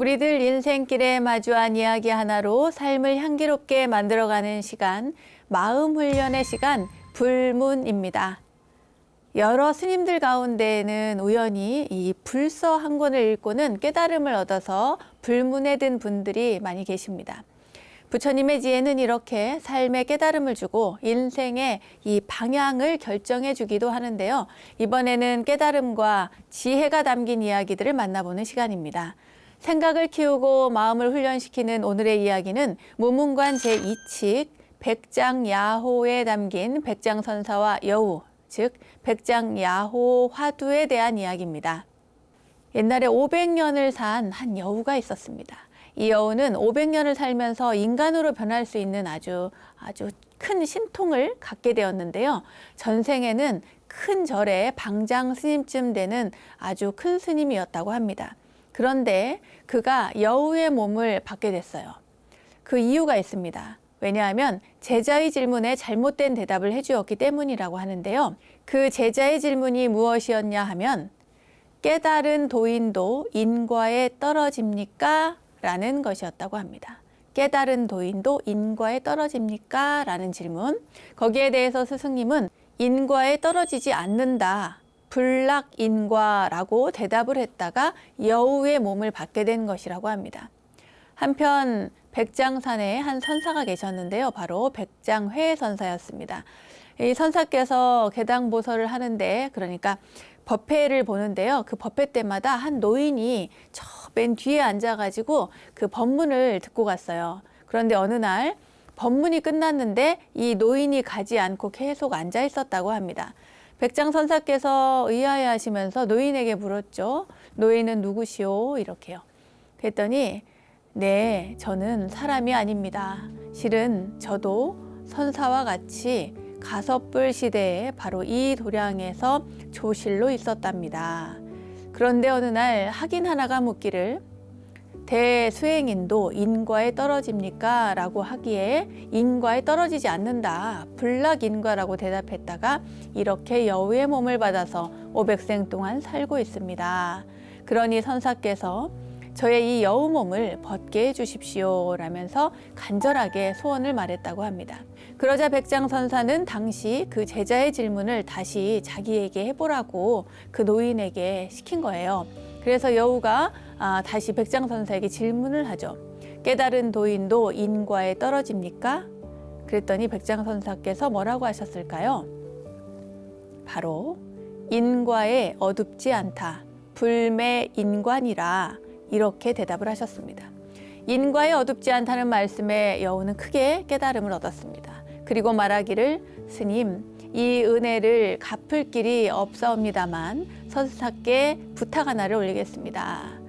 우리들 인생길에 마주한 이야기 하나로 삶을 향기롭게 만들어가는 시간, 마음 훈련의 시간, 불문입니다. 여러 스님들 가운데에는 우연히 이 불서 한 권을 읽고는 깨달음을 얻어서 불문에 든 분들이 많이 계십니다. 부처님의 지혜는 이렇게 삶의 깨달음을 주고 인생의 이 방향을 결정해 주기도 하는데요. 이번에는 깨달음과 지혜가 담긴 이야기들을 만나보는 시간입니다. 생각을 키우고 마음을 훈련시키는 오늘의 이야기는 무문관 제2칙 백장야호에 담긴 백장선사와 여우, 즉 백장야호 화두에 대한 이야기입니다. 옛날에 500년을 산 한 여우가 있었습니다. 이 여우는 500년을 살면서 인간으로 변할 수 있는 아주 큰 신통을 갖게 되었는데요. 전생에는 큰 절에 방장 스님쯤 되는 아주 큰 스님이었다고 합니다. 그런데 그가 여우의 몸을 받게 됐어요. 그 이유가 있습니다. 왜냐하면 제자의 질문에 잘못된 대답을 해주었기 때문이라고 하는데요. 그 제자의 질문이 무엇이었냐 하면 깨달은 도인도 인과에 떨어집니까? 라는 것이었다고 합니다. 깨달은 도인도 인과에 떨어집니까? 라는 질문. 거기에 대해서 스승님은 인과에 떨어지지 않는다. 불락인과라고 대답을 했다가 여우의 몸을 받게 된 것이라고 합니다. 한편 백장산에 한 선사가 계셨는데요. 바로 백장회 선사였습니다. 이 선사께서 개당보서를 하는데, 그러니까 법회를 보는데요. 그 법회 때마다 한 노인이 저 맨 뒤에 앉아가지고 그 법문을 듣고 갔어요. 그런데 어느 날 법문이 끝났는데 이 노인이 가지 않고 계속 앉아 있었다고 합니다. 백장선사께서 의아해하시면서 노인에게 물었죠. 노인은 누구시오? 이렇게요. 그랬더니 네, 저는 사람이 아닙니다. 실은 저도 선사와 같이 가섭불 시대에 바로 이 도량에서 조실로 있었답니다. 그런데 어느 날 학인 하나가 묻기를 대수행인도 인과에 떨어집니까? 라고 하기에 인과에 떨어지지 않는다. 불락인과라고 대답했다가 이렇게 여우의 몸을 받아서 500생 동안 살고 있습니다. 그러니 선사께서 저의 이 여우 몸을 벗게 해주십시오 라면서 간절하게 소원을 말했다고 합니다. 그러자 백장선사는 당시 그 제자의 질문을 다시 자기에게 해보라고 그 노인에게 시킨 거예요. 그래서 여우가 다시 백장선사에게 질문을 하죠. 깨달은 도인도 인과에 떨어집니까? 그랬더니 백장선사께서 뭐라고 하셨을까요? 바로 인과에 어둡지 않다. 불매인관이라 이렇게 대답을 하셨습니다. 인과에 어둡지 않다는 말씀에 여우는 크게 깨달음을 얻었습니다. 그리고 말하기를 스님, 이 은혜를 갚을 길이 없사옵니다만 선사께 부탁 하나를 올리겠습니다.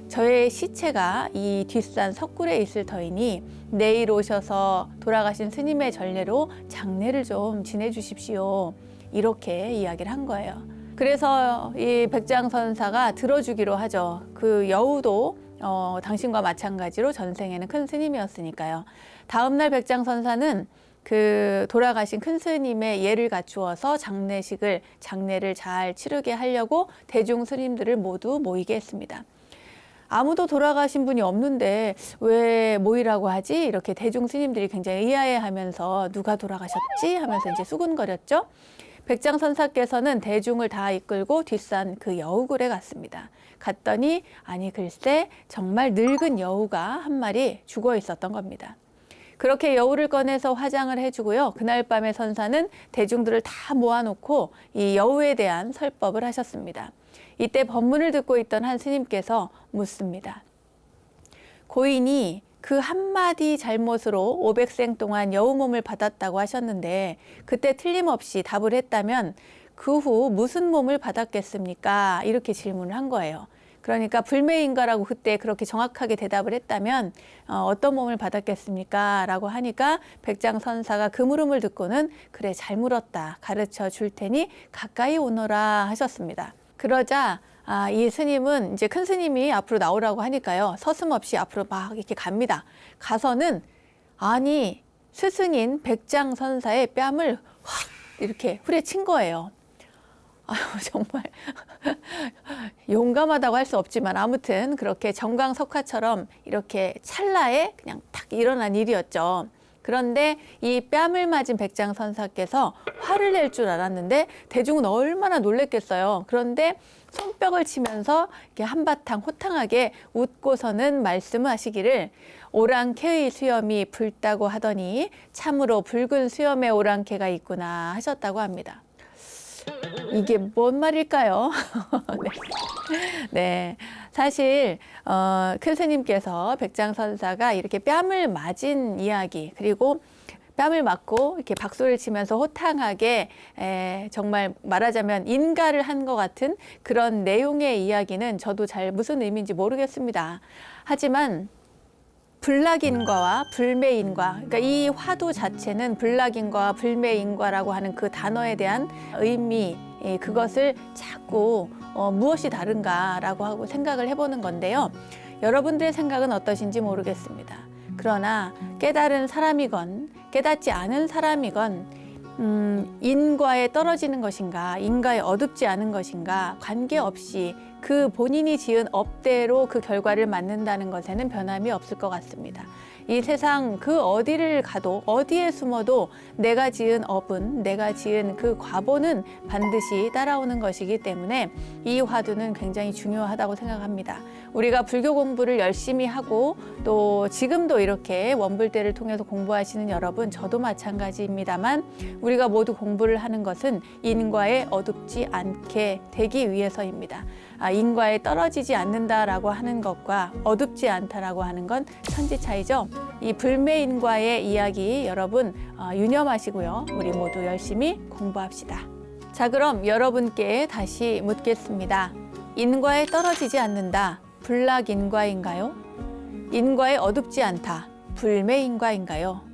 저의 시체가 이 뒷산 석굴에 있을 터이니 내일 오셔서 돌아가신 스님의 전례로 장례를 좀 지내주십시오. 이렇게 이야기를 한 거예요. 그래서 이 백장선사가 들어주기로 하죠. 그 여우도 당신과 마찬가지로 전생에는 큰 스님이었으니까요. 다음날 백장선사는 그 돌아가신 큰 스님의 예를 갖추어서 장례를 잘 치르게 하려고 대중 스님들을 모두 모이게 했습니다. 아무도 돌아가신 분이 없는데 왜 모이라고 하지? 이렇게 대중 스님들이 굉장히 의아해하면서 누가 돌아가셨지? 하면서 이제 수군거렸죠. 백장선사께서는 대중을 다 이끌고 뒷산 그 여우굴에 갔습니다. 갔더니 아니 글쎄 정말 늙은 여우가 한 마리 죽어 있었던 겁니다. 그렇게 여우를 꺼내서 화장을 해주고요. 그날 밤에 선사는 대중들을 다 모아놓고 이 여우에 대한 설법을 하셨습니다. 이때 법문을 듣고 있던 한 스님께서 묻습니다. 고인이 그 한마디 잘못으로 500생 동안 여우 몸을 받았다고 하셨는데 그때 틀림없이 답을 했다면 그 후 무슨 몸을 받았겠습니까? 이렇게 질문을 한 거예요. 그러니까 불매인가라고 그때 그렇게 정확하게 대답을 했다면 어떤 몸을 받았겠습니까? 라고 하니까 백장선사가 그 물음을 듣고는 그래 잘 물었다. 가르쳐 줄 테니 가까이 오너라 하셨습니다. 그러자 이 스님은 이제 큰 스님이 앞으로 나오라고 하니까요. 서슴없이 앞으로 막 이렇게 갑니다. 가서는 아니 스승인 백장선사의 뺨을 확 이렇게 후려친 거예요. 아유, 정말 용감하다고 할 수 없지만 아무튼 그렇게 정광석화처럼 이렇게 찰나에 그냥 탁 일어난 일이었죠. 그런데 이 뺨을 맞은 백장선사께서 화를 낼 줄 알았는데 대중은 얼마나 놀랬겠어요. 그런데 손뼉을 치면서 이렇게 한바탕 호탕하게 웃고서는 말씀하시기를 오랑캐의 수염이 붉다고 하더니 참으로 붉은 수염의 오랑캐가 있구나 하셨다고 합니다. 이게 뭔 말일까요? 네. 사실 큰 스님께서 백장선사가 이렇게 뺨을 맞은 이야기, 그리고 뺨을 맞고 이렇게 박수를 치면서 호탕하게 정말 말하자면 인가를 한 것 같은 그런 내용의 이야기는 저도 잘 무슨 의미인지 모르겠습니다. 하지만 불락인과와 불매인과, 그러니까 이 화두 자체는 불락인과와 불매인과라고 하는 그 단어에 대한 의미, 그것을 자꾸 무엇이 다른가라고 하고 생각을 해보는 건데요. 여러분들의 생각은 어떠신지 모르겠습니다. 그러나 깨달은 사람이건 깨닫지 않은 사람이건 인과에 떨어지는 것인가, 인과에 어둡지 않은 것인가 관계없이 그 본인이 지은 업대로 그 결과를 맞는다는 것에는 변함이 없을 것 같습니다. 이 세상 그 어디를 가도 어디에 숨어도 내가 지은 업은, 내가 지은 그 과보는 반드시 따라오는 것이기 때문에 이 화두는 굉장히 중요하다고 생각합니다. 우리가 불교 공부를 열심히 하고 또 지금도 이렇게 원불대를 통해서 공부하시는 여러분, 저도 마찬가지입니다만 우리가 모두 공부를 하는 것은 인과에 어둡지 않게 되기 위해서입니다. 인과에 떨어지지 않는다라고 하는 것과 어둡지 않다라고 하는 건 천지 차이죠. 이 불매인과의 이야기 여러분 유념하시고요. 우리 모두 열심히 공부합시다. 자, 그럼 여러분께 다시 묻겠습니다. 인과에 떨어지지 않는다. 불락인과인가요? 인과에 어둡지 않다. 불매인과인가요?